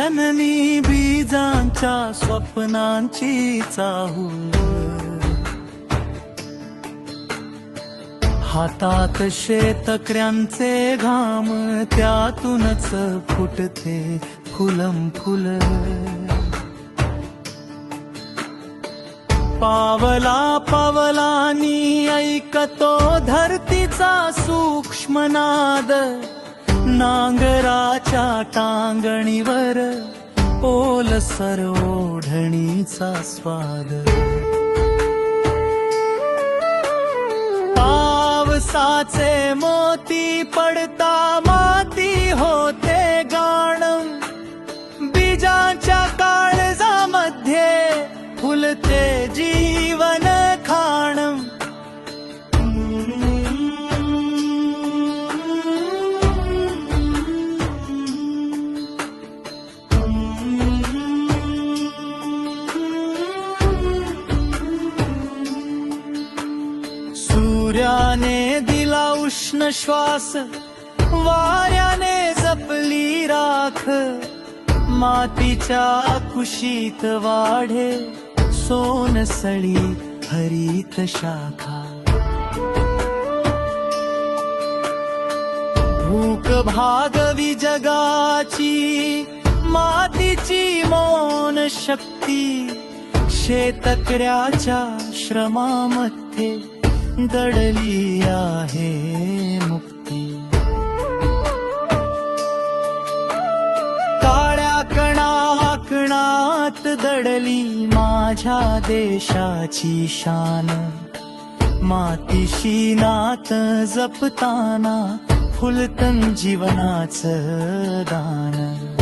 जननी बीजांच्या स्वप्नांची चाहूल, हातात शेतकऱ्यांचे घाम, त्यातूनच फुटते फुलम फुल. पावला पावलांनी ऐकतो धरतीचा सूक्ष्म नाद, नांगराच्या टांगणीवर ओलसर ओढणीचा स्वाद. पावसाचे मोती पडता माती होते गाण, बीजांच्या काळजामध्ये फुलते जीवन खाण. सूर्याने दिला उष्ण श्वास, वाऱ्याने जपली राख, मातीच्या कुशीत वाढे सोनसळी हरित शाखा. भूक भागवी जगाची मातीची मौन शक्ती, शेतकऱ्याच्या श्रमामध्ये दडली आहे मुक्ती. काळ्या कणाकणात दडली माझ्या देशाची शान, मातीशी नात जपताना फुलतन जीवनाचं दान.